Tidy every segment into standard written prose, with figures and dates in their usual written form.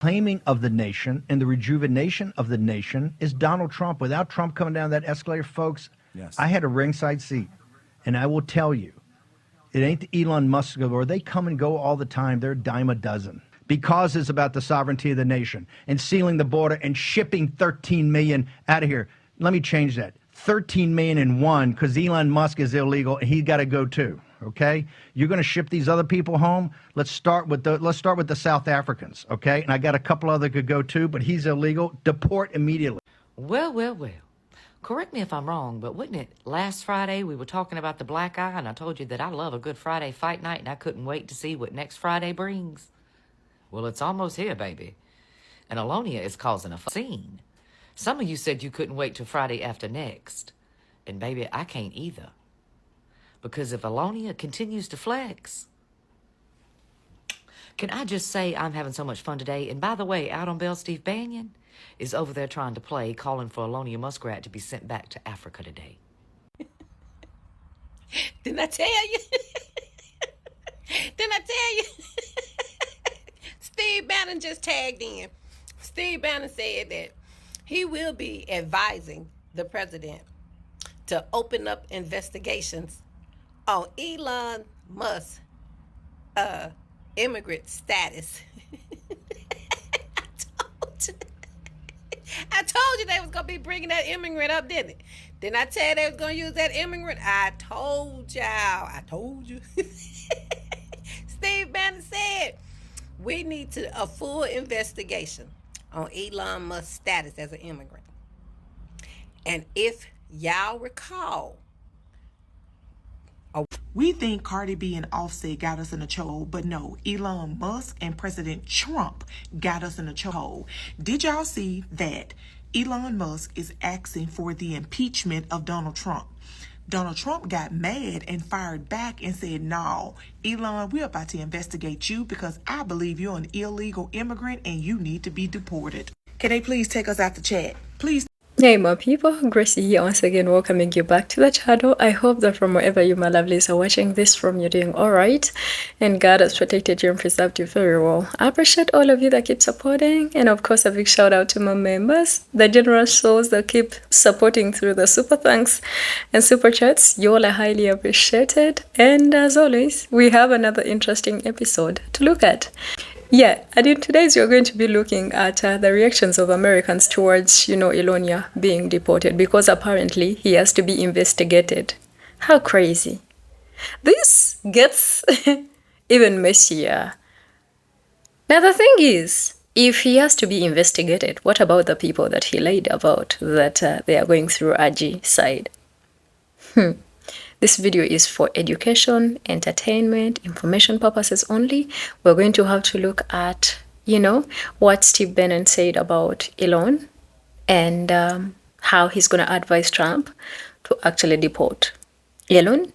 claiming of the nation and the rejuvenation of the nation is Donald Trump. Without Trump coming down that escalator, folks, yes. I had a ringside seat, and I will tell you, it ain't the Elon Musk or they come and go all the time. They're a dime a dozen. Because it's about the sovereignty of the nation and sealing the border and shipping 13 million out of here. Let me change that. 13 million and one, because Elon Musk is illegal and he got to go too. Okay, you're going to ship these other people home. Let's start with the South Africans. Okay, and I got a couple other could go too, but he's illegal. Deport immediately. Well. Correct me if I'm wrong, but wasn't it last Friday we were talking about the black eye, and I told you that I love a good Friday fight night, and I couldn't wait to see what next Friday brings? Well, it's almost here, baby. And Alonia is causing a scene. Some of you said you couldn't wait till Friday after next. And baby, I can't either. Because if Alonia continues to flex, can I just say I'm having so much fun today? And by the way, out on Bell, Steve Bannon is over there trying to play, calling for Alonia Muskrat to be sent back to Africa today. Didn't I tell you? Didn't I tell you? Steve Bannon just tagged in. Steve Bannon said that he will be advising the president to open up investigations on Elon Musk's immigrant status. I told you they was going to be bringing that immigrant up, didn't it? Didn't I tell you they was going to use that immigrant? I told y'all. I told you. Steve Bannon said we need a full investigation on Elon Musk's status as an immigrant. And if y'all recall, we think Cardi B and Offset got us in a chokehold, but no, Elon Musk and President Trump got us in a chokehold. Did y'all see that Elon Musk is asking for the impeachment of Donald Trump? Donald Trump got mad and fired back and said, no, Elon, we're about to investigate you because I believe you're an illegal immigrant and you need to be deported. Can they please take us out the chat? Please. Hey my people, Gracie here once again, welcoming you back to the channel. I hope that from wherever you my lovelies are watching this from, you're doing alright and God has protected you and preserved you very well. I appreciate all of you that keep supporting, and of course a big shout out to my members, the generous souls that keep supporting through the super thanks and super chats. You all are highly appreciated, and as always we have another interesting episode to look at. Yeah, and in today's we're going to be looking at the reactions of Americans towards, Elonia being deported, because apparently he has to be investigated. How crazy. This gets even messier. Now the thing is, if he has to be investigated, what about the people that he lied about that they are going through RG side? This video is for education, entertainment, information purposes only. We're going to have to look at, what Steve Bannon said about Elon and how he's going to advise Trump to actually deport Elon.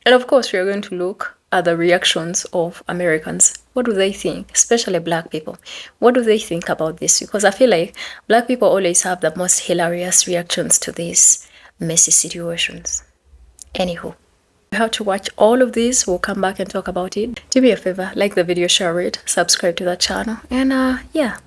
And of course, we're going to look at the reactions of Americans. What do they think, especially black people? What do they think about this? Because I feel like black people always have the most hilarious reactions to these messy situations. Anywho, you have to watch all of this. We'll come back and talk about it. Do me a favor, like the video, share it, subscribe to the channel, and yeah.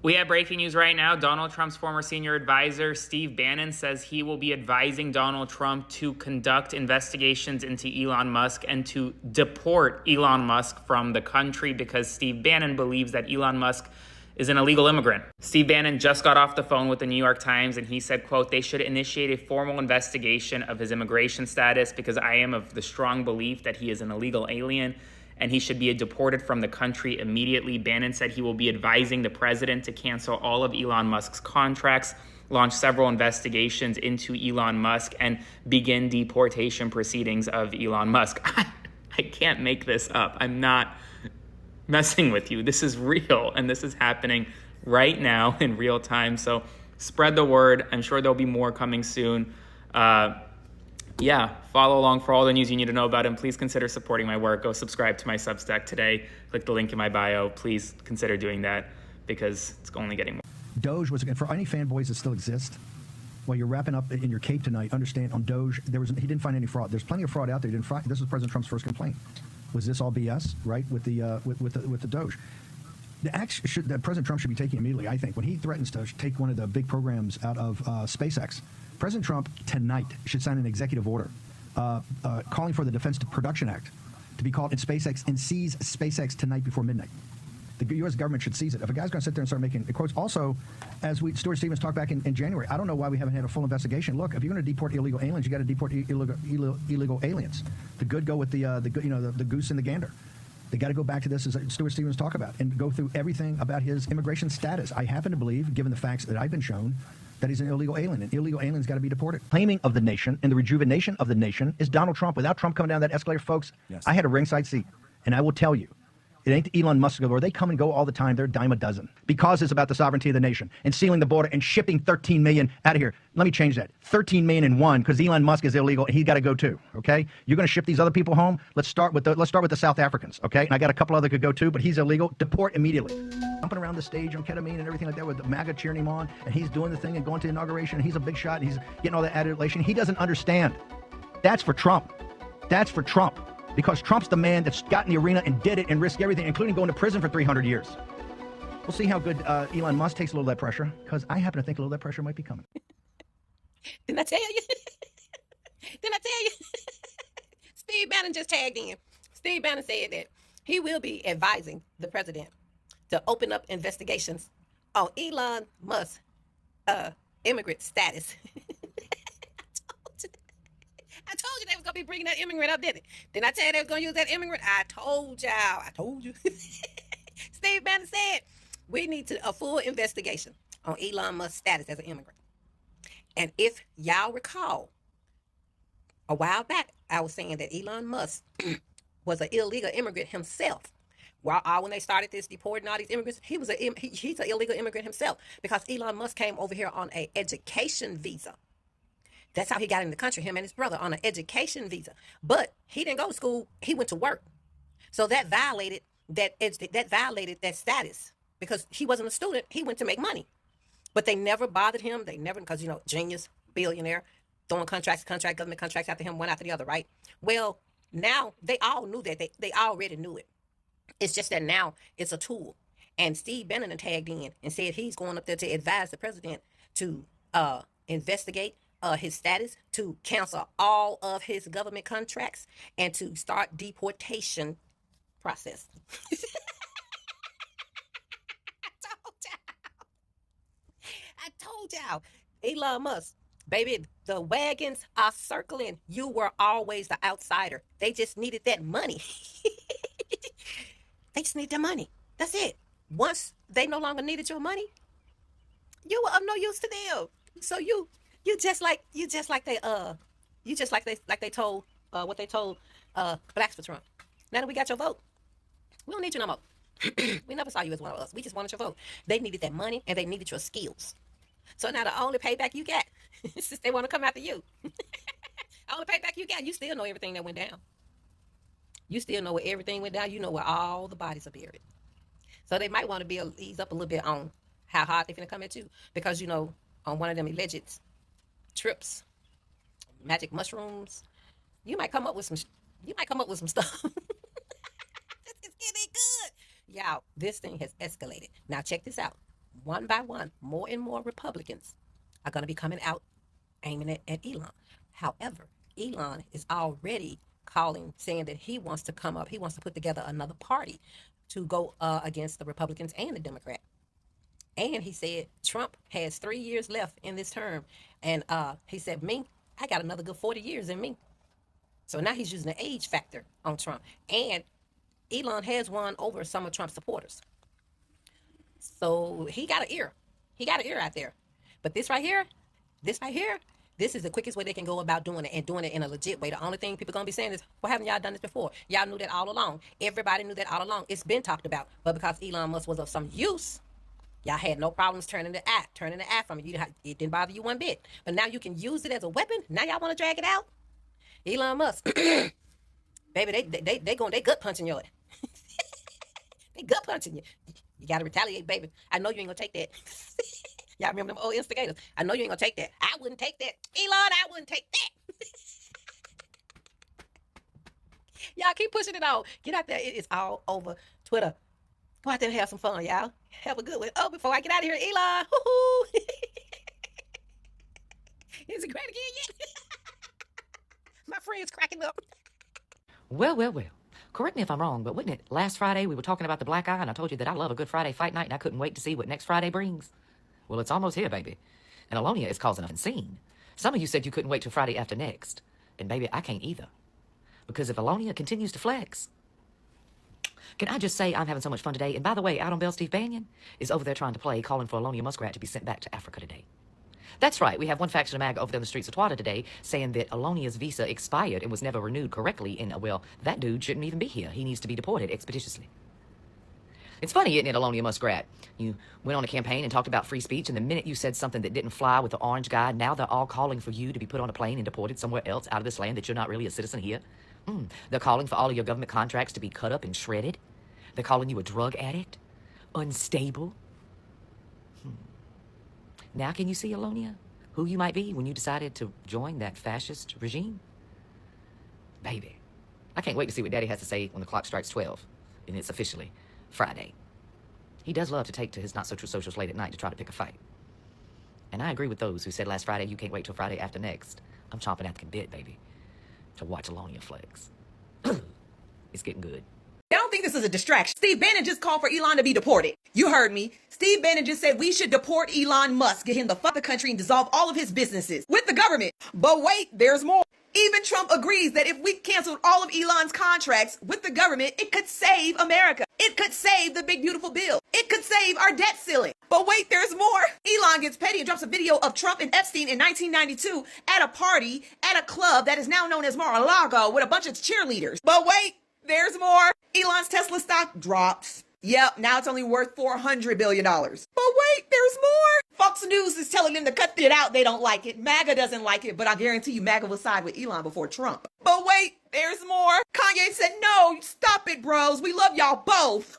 We have breaking news right now. Donald Trump's former senior advisor, Steve Bannon, says he will be advising Donald Trump to conduct investigations into Elon Musk and to deport Elon Musk from the country because Steve Bannon believes that Elon Musk is an illegal immigrant. Steve Bannon just got off the phone with the New York Times and he said, quote, they should initiate a formal investigation of his immigration status because I am of the strong belief that he is an illegal alien and he should be deported from the country immediately. Bannon said he will be advising the president to cancel all of Elon Musk's contracts, launch several investigations into Elon Musk, and begin deportation proceedings of Elon Musk. I can't make this up. I'm not messing with you. This is real, and this is happening right now in real time. So spread the word. I'm sure there'll be more coming soon. Yeah, follow along for all the news you need to know about, and please consider supporting my work. Go subscribe to my Substack today. Click the link in my bio. Please consider doing that because it's only getting more. Doge was, for any fanboys that still exist, while you're wrapping up in your cape tonight, understand on Doge, he didn't find any fraud. There's plenty of fraud out there. He didn't find, this was President Trump's first complaint. Was this all BS, right, with the Doge? The action that President Trump should be taking immediately, I think, when he threatens to take one of the big programs out of SpaceX, President Trump tonight should sign an executive order calling for the Defense Production Act to be called in SpaceX and seize SpaceX tonight before midnight. The U.S. government should seize it. If a guy's going to sit there and start making quotes, also, as Stuart Stevens talked back in January, I don't know why we haven't had a full investigation. Look, if you're going to deport illegal aliens, you got to deport illegal aliens. The good go with the goose and the gander. They got to go back to this, as Stuart Stevens talked about, and go through everything about his immigration status. I happen to believe, given the facts that I've been shown, that he's an illegal alien. An illegal alien's got to be deported. Claiming of the nation and the rejuvenation of the nation is Donald Trump. Without Trump coming down that escalator, folks, I had a ringside seat, and I will tell you, it ain't the Elon Musk or they come and go all the time. They're a dime a dozen because it's about the sovereignty of the nation and sealing the border and shipping 13 million out of here. Let me change that. 13 million and one because Elon Musk is illegal and he's got to go too. Okay, you're going to ship these other people home. Let's start with the South Africans. Okay, and I got a couple other could go too, but he's illegal. Deport immediately. Jumping around the stage on ketamine and everything like that with the MAGA cheering him on, and he's doing the thing and going to inauguration. And he's a big shot. And he's getting all that adulation. He doesn't understand. That's for Trump. That's for Trump. Because Trump's the man that's got in the arena and did it and risked everything, including going to prison for 300 years. We'll see how good Elon Musk takes a little of that pressure, because I happen to think a little of that pressure might be coming. Didn't I tell you? Didn't I tell you? Steve Bannon just tagged in. Steve Bannon said that he will be advising the president to open up investigations on Elon Musk's immigrant status. I told you they was going to be bringing that immigrant up, didn't it? Didn't I tell you they was going to use that immigrant? I told y'all. I told you. Steve Bannon said we need a full investigation on Elon Musk's status as an immigrant. And if y'all recall, a while back, I was saying that Elon Musk was an illegal immigrant himself. When they started this deporting all these immigrants, he's an illegal immigrant himself because Elon Musk came over here on an education visa. That's how he got in the country, him and his brother, on an education visa. But he didn't go to school. He went to work. So that violated that status because he wasn't a student. He went to make money. But they never bothered him. They never, because, genius, billionaire, throwing government contracts after him, one after the other, right? Well, now they all knew that. They already knew it. It's just that now it's a tool. And Steve Bannon tagged in and said he's going up there to advise the president to investigate his status, to cancel all of his government contracts, and to start deportation process. I told y'all. Elon Musk, baby, the wagons are circling. You were always the outsider. They just needed that money. They just need their money. That's it. Once they no longer needed your money, you were of no use to them. So you just like they told blacks for Trump. Now that we got your vote, we don't need you no more. We never saw you as one of us. We just wanted your vote. They needed that money and they needed your skills. So now the only payback you got is since they want to come after you. The only payback you got, you still know everything that went down. You still know where everything went down. You know where all the bodies are buried. So they might want to ease up a little bit on how hard they're going to come at you. Because, on one of them alleged trips, magic mushrooms, you might come up with some stuff. It's getting good. Y'all, this thing has escalated. Now check this out. One by one, more and more Republicans are going to be coming out aiming at Elon. However, Elon is already saying that he wants to come up. He wants to put together another party to go against the Republicans and the Democrats. And he said Trump has 3 years left in this term. And he said, I got another good 40 years in me. So now he's using the age factor on Trump. And Elon has won over some of Trump's supporters. So he got an ear. He got an ear out there. But this right here, this is the quickest way they can go about doing it, and doing it in a legit way. The only thing people are going to be saying is, why haven't y'all done this before? Y'all knew that all along. Everybody knew that all along. It's been talked about. But because Elon Musk was of some use, y'all had no problems turning the eye from it. It didn't bother you one bit. But now you can use it as a weapon. Now y'all want to drag it out? Elon Musk, baby, they gut punching you. They gut punching you. You got to retaliate, baby. I know you ain't going to take that. Y'all remember them old instigators? I know you ain't going to take that. I wouldn't take that. Elon, I wouldn't take that. Y'all keep pushing it on. Get out there. It is all over Twitter. Go out there and have some fun, y'all. Have a good one. Oh, before I get out of here, Elon. Woo-hoo. Is it great again yet? My friend's cracking up. Well, well, well. Correct me if I'm wrong, but wasn't it last Friday we were talking about the black eye and I told you that I love a good Friday fight night and I couldn't wait to see what next Friday brings? Well, it's almost here, baby. And Alonia is causing a scene. Some of you said you couldn't wait till Friday after next. And baby, I can't either. Because if Alonia continues to flex, can I just say I'm having so much fun today? And by the way, out on Bell, Steve Bannon is over there trying to play, calling for Alonia Muskrat to be sent back to Africa today. That's right, we have one faction of MAGA over there on the streets of Twada today saying that Alonia's visa expired and was never renewed correctly, and, well, that dude shouldn't even be here. He needs to be deported expeditiously. It's funny, isn't it, Alonia Muskrat? You went on a campaign and talked about free speech, and the minute you said something that didn't fly with the orange guy, now they're all calling for you to be put on a plane and deported somewhere else out of this land that you're not really a citizen here. They're calling for all of your government contracts to be cut up and shredded. They're calling you a drug addict, unstable. Now can you see, Alonia, who you might be when you decided to join that fascist regime? Baby, I can't wait to see what Daddy has to say when the clock strikes 12 and it's officially Friday. He does love to take to his not-so-true socials late at night to try to pick a fight. And I agree with those who said last Friday, you can't wait till Friday after next. I'm chomping at the bit, baby, to watch Alonia flex. It's getting good. I don't think this is a distraction. Steve Bannon just called for Elon to be deported. You heard me. Steve Bannon just said we should deport Elon Musk, get him the fuck the country and dissolve all of his businesses with the government. But wait, there's more. Even Trump agrees that if we canceled all of Elon's contracts with the government, it could save America. It could save the big beautiful bill. It could save our debt ceiling. But wait, there's more. Elon gets petty and drops a video of Trump and Epstein in 1992 at a party at a club that is now known as Mar-a-Lago with a bunch of cheerleaders. But wait, there's more. Elon's Tesla stock drops. Yep, now it's only worth $400 billion. But wait, there's more. Fox News is telling them to cut it out. They don't like it. MAGA doesn't like it, but I guarantee you MAGA will side with Elon before Trump. But wait, there's more. Kanye said, no, stop it, bros. We love y'all both.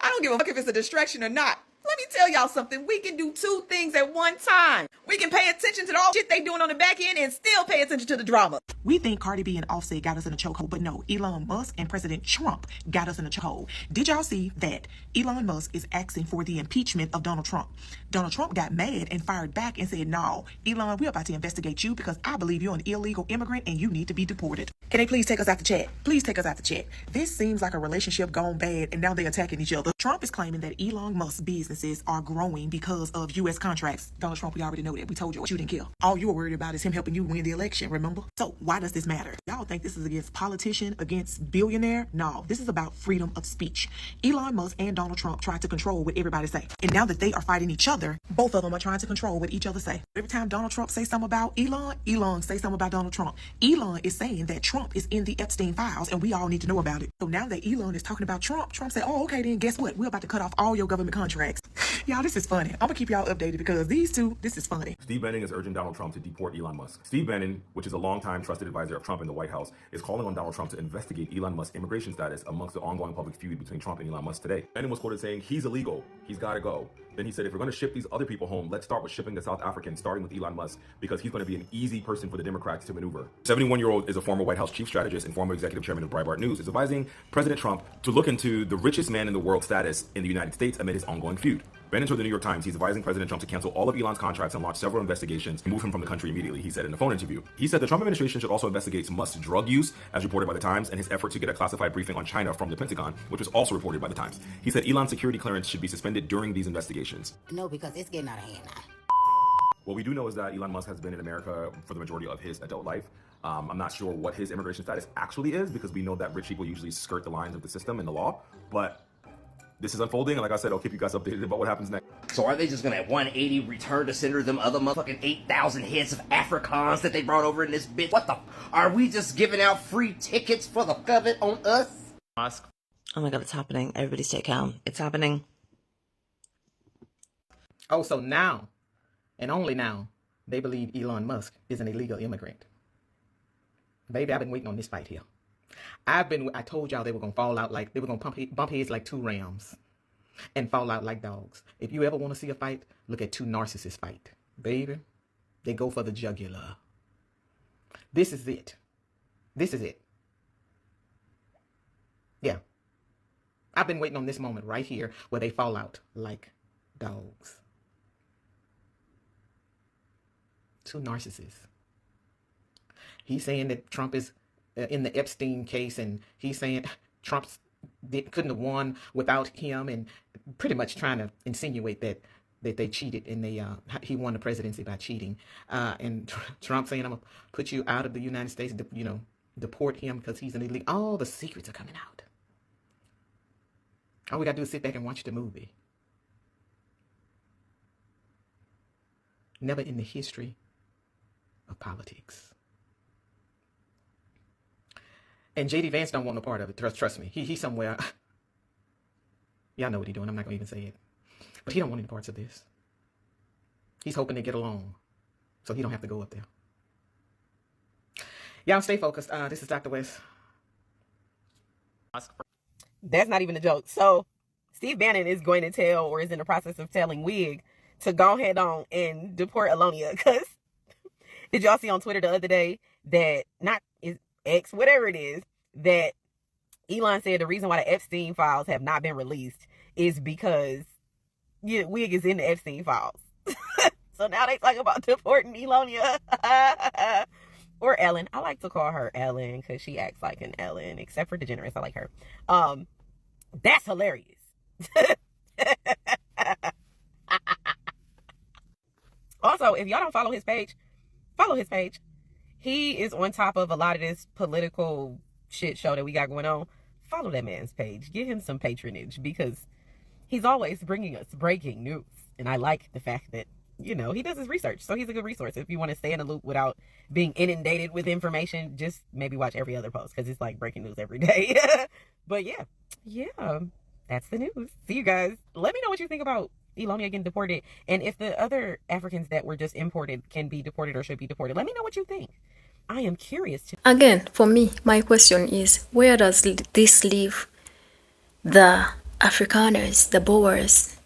I don't give a fuck if it's a distraction or not. Let me tell y'all something. We can do two things at one time. We can pay attention to the all shit they doing on the back end and still pay attention to the drama. We think Cardi B and Offset got us in a chokehold, but no, Elon Musk and President Trump got us in a chokehold. Did y'all see that Elon Musk is asking for the impeachment of Donald Trump? Donald Trump got mad and fired back and said, no, Elon, we're about to investigate you because I believe you're an illegal immigrant and you need to be deported. Can they please take us out the chat? Please take us out the chat. This seems like a relationship gone bad and now they're attacking each other. Trump is claiming that Elon Musk's businesses are growing because of U.S. contracts. Donald Trump, we already know that. We told you what you didn't kill. All you were worried about is him helping you win the election, remember? So why does this matter? Y'all think this is against politician, against billionaire? No, this is about freedom of speech. Elon Musk and Donald Trump tried to control what everybody say. And now that they are fighting each other, both of them are trying to control what each other say. Every time Donald Trump say something about Elon, Elon say something about Donald Trump. Elon is saying that Trump is in the Epstein Files and we all need to know about it. So now that Elon is talking about Trump, Trump said, oh, okay, then guess what? We're about to cut off all your government contracts. Y'all, this is funny. I'm gonna keep y'all updated because these two, this is funny. Steve Bannon is urging Donald Trump to deport Elon Musk. Steve Bannon, which is a longtime trusted advisor of Trump in the White House, is calling on Donald Trump to investigate Elon Musk's immigration status amongst the ongoing public feud between Trump and Elon Musk today. Bannon was quoted saying, he's illegal. He's got to go. Then he said, if we're going to ship these other people home, let's start with shipping the South Africans, starting with Elon Musk, because he's going to be an easy person for the Democrats to maneuver. 71-year-old is a former White House chief strategist and former executive chairman of Breitbart News, is advising President Trump to look into the richest man in the world status in the United States amid his ongoing feud. Bannon told the New York Times he's advising President Trump to cancel all of Elon's contracts and launch several investigations and move him from the country immediately, he said in a phone interview. He said the Trump administration should also investigate Musk's drug use, as reported by the Times, and his effort to get a classified briefing on China from the Pentagon, which was also reported by the Times. He said Elon's security clearance should be suspended during these investigations. No, because it's getting out of hand now. What we do know is that Elon Musk has been in America for the majority of his adult life. I'm not sure what his immigration status actually is because we know that rich people usually skirt the lines of the system and the law, but this is unfolding, and like I said, I'll keep you guys updated about what happens next. So are they just gonna at 180 return to sender them other motherfucking 8,000 heads of Afrikaans that they brought over in this bitch? What the? Are we just giving out free tickets for the fuck of it on us? Musk. Oh my god, it's happening. Everybody stay calm. It's happening. Oh, so now, and only now, they believe Elon Musk is an illegal immigrant. Baby, I've been waiting on this fight here. I told y'all they were going to fall out like, they were going to bump heads like two rams and fall out like dogs. If you ever want to see a fight, look at two narcissists fight. Baby, they go for the jugular. This is it. This is it. Yeah. I've been waiting on this moment right here where they fall out like dogs. Two narcissists. He's saying that Trump is in the Epstein case, and he's saying Trump couldn't have won without him, and pretty much trying to insinuate that they cheated and he won the presidency by cheating. And Trump saying, I'm going to put you out of the United States, deport him because he's an illegal. All the secrets are coming out. All we got to do is sit back and watch the movie. Never in the history of politics. And J.D. Vance don't want no part of it. Trust me. He's somewhere. Y'all know what he's doing. I'm not going to even say it. But he don't want any parts of this. He's hoping they get along so he don't have to go up there. Y'all stay focused. This is Dr. West. That's not even a joke. So Steve Bannon is going to tell, or is in the process of telling Wig to go ahead on and deport Elonia. Because did y'all see on Twitter the other day that, not is X, whatever it is, that Elon said the reason why the Epstein Files have not been released is because Wig is in the Epstein Files. So now they talk about deporting Elonia. Or Ellen. I like to call her Ellen because she acts like an Ellen, except for DeGeneres. I like her. That's hilarious. Also, if y'all don't follow his page, follow his page. He is on top of a lot of this political shit show that we got going on. Follow that man's page. Give him some patronage because he's always bringing us breaking news. And I like the fact that, he does his research. So he's a good resource. If you want to stay in the loop without being inundated with information, just maybe watch every other post because it's like breaking news every day. But yeah, that's the news. See you guys. Let me know what you think about Elonia getting deported. And if the other Africans that were just imported can be deported or should be deported, let me know what you think. I am curious to. Again, for me, my question is, where does this leave the Afrikaners, the Boers?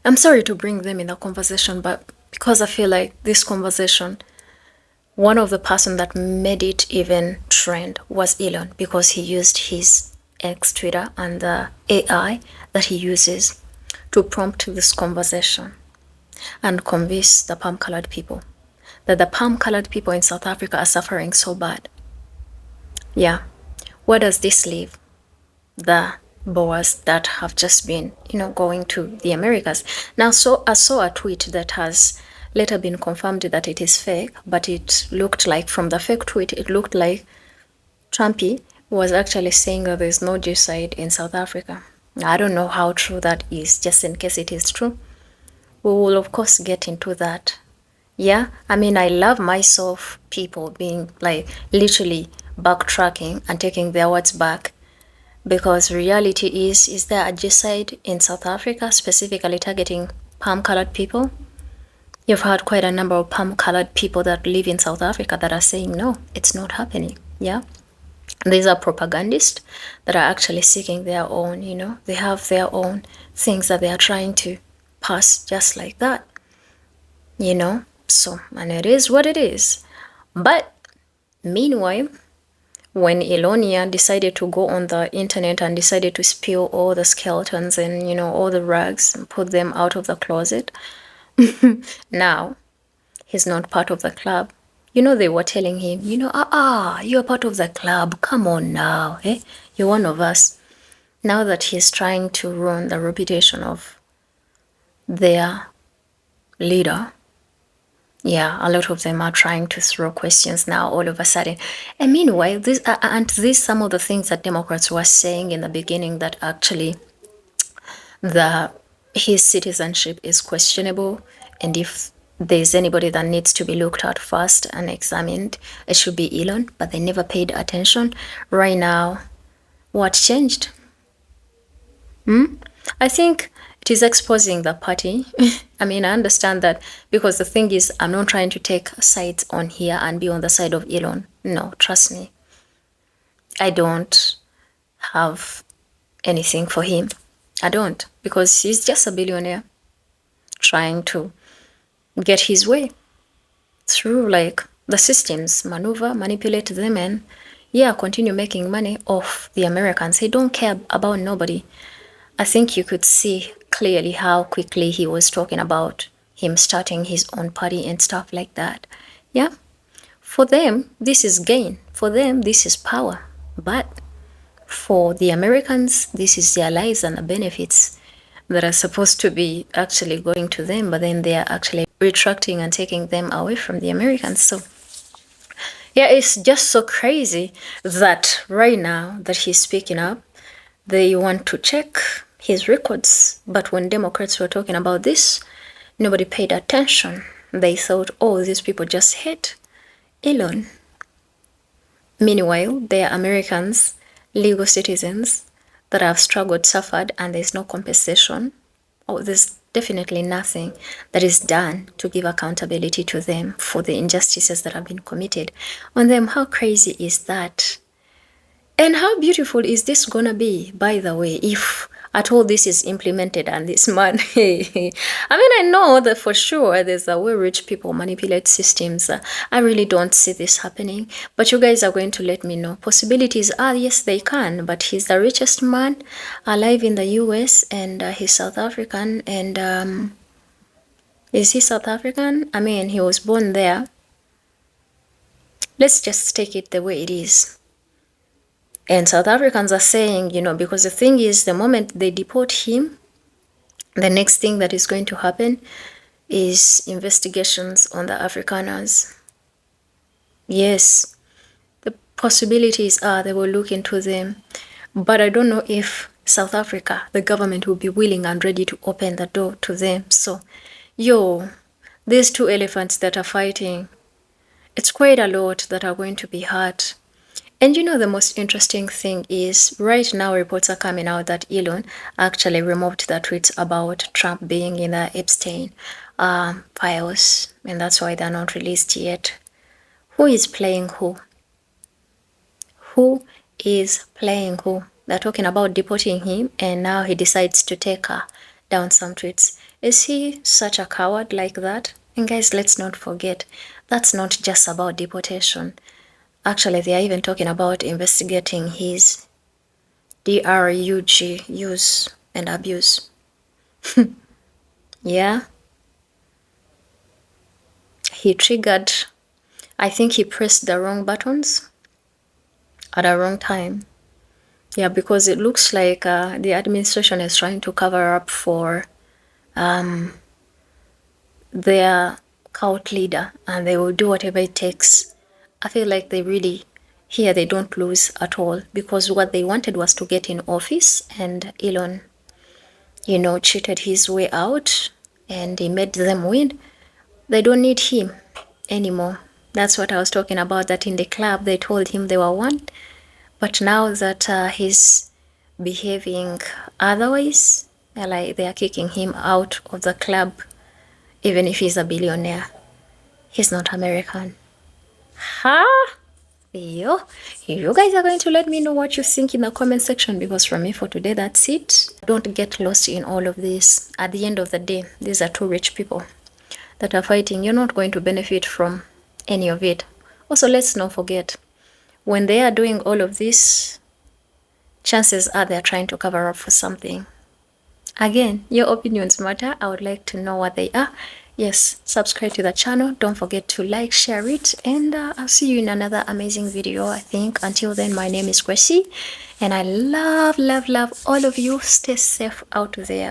I'm sorry to bring them in the conversation, but because I feel like this conversation, one of the person that made it even trend was Elon, because he used his X Twitter and the AI that he uses to prompt this conversation and convince the palm-colored people that the palm-colored people in South Africa are suffering so bad. Yeah. Where does this leave the Boers that have just been, going to the Americas? Now, so I saw a tweet that has later been confirmed that it is fake, but it looked like, from the fake tweet, it looked like Trumpy was actually saying that there's no genocide in South Africa. I don't know how true that is. Just in case it is true, we will of course get into that. Yeah, I mean, I love myself people being like literally backtracking and taking their words back, because reality is there a genocide in South Africa specifically targeting palm-colored people? You've had quite a number of palm-colored people that live in South Africa that are saying no, it's not happening. Yeah. These are propagandists that are actually seeking their own, they have their own things that they are trying to pass just like that, So, and it is what it is. But meanwhile, when Elonia decided to go on the internet and decided to spill all the skeletons and, all the rags and put them out of the closet, now he's not part of the club. They were telling him, you're part of the club. Come on now. Eh? You're one of us. Now that he's trying to ruin the reputation of their leader, yeah, a lot of them are trying to throw questions now all of a sudden. And meanwhile, these some of the things that Democrats were saying in the beginning, that actually his citizenship is questionable, and if there's anybody that needs to be looked at first and examined, it should be Elon, but they never paid attention. Right now, what changed? I think it is exposing the party. I mean, I understand that, because the thing is, I'm not trying to take sides on here and be on the side of Elon. No, trust me. I don't have anything for him. I don't, because he's just a billionaire trying to get his way through like the systems, manipulate them, and continue making money off the Americans. He don't care about nobody. I think you could see clearly how quickly he was talking about him starting his own party and stuff like that. Yeah. For them, this is gain. For them, this is power. But for the Americans, this is their lives and the benefits that are supposed to be actually going to them, but then they are actually retracting and taking them away from the Americans. So yeah, it's just so crazy that right now that he's speaking up, they want to check his records. But when Democrats were talking about this, nobody paid attention. They thought, oh, these people just hate Elon. Meanwhile, they are Americans, legal citizens that have struggled, suffered, and there's no compensation. Oh, there's definitely nothing that is done to give accountability to them for the injustices that have been committed on them. How crazy is that? And how beautiful is this gonna be, by the way, if at all this is implemented and this man, I mean, I know that for sure there's a way rich people manipulate systems. I really don't see this happening, but you guys are going to let me know. Possibilities are, yes, they can, but he's the richest man alive in the US, and he's South African, and is he South African? I mean, he was born there. Let's just take it the way it is. And South Africans are saying, you know, because the thing is, the moment they deport him, the next thing that is going to happen is investigations on the Afrikaners. Yes, the possibilities are they will look into them. But I don't know if South Africa, the government, will be willing and ready to open the door to them. So, these two elephants that are fighting, it's quite a lot that are going to be hurt. And you know, the most interesting thing is right now reports are coming out that Elon actually removed the tweets about Trump being in the Epstein files, and that's why they're not released yet. Who is playing who? Who is playing who? They're talking about deporting him, and now he decides to take down some tweets. Is he such a coward like that? And guys, let's not forget, that's not just about deportation. Actually, they are even talking about investigating his drug use and abuse. Yeah. He triggered, I think he pressed the wrong buttons at the wrong time. Yeah, because it looks like the administration is trying to cover up for their cult leader, and they will do whatever it takes. I feel like they really, here they don't lose at all, because what they wanted was to get in office, and Elon, you know, cheated his way out and he made them win. They don't need him anymore. That's what I was talking about, that in the club they told him they were one, but now that he's behaving otherwise, like they are kicking him out of the club. Even if he's a billionaire, he's not American. Huh? You guys are going to let me know what you think in the comment section, because from me for today, that's it. Don't get lost in all of this. At the end of the day, these are two rich people that are fighting. You're not going to benefit from any of it. Also, let's not forget, when they are doing all of this, chances are they're trying to cover up for something. Again, your opinions matter. I would like to know what they are. Yes, subscribe to the channel. Don't forget to like, share it, and I'll see you in another amazing video, I think. Until then, my name is Gracie, and I love all of you. Stay safe out there.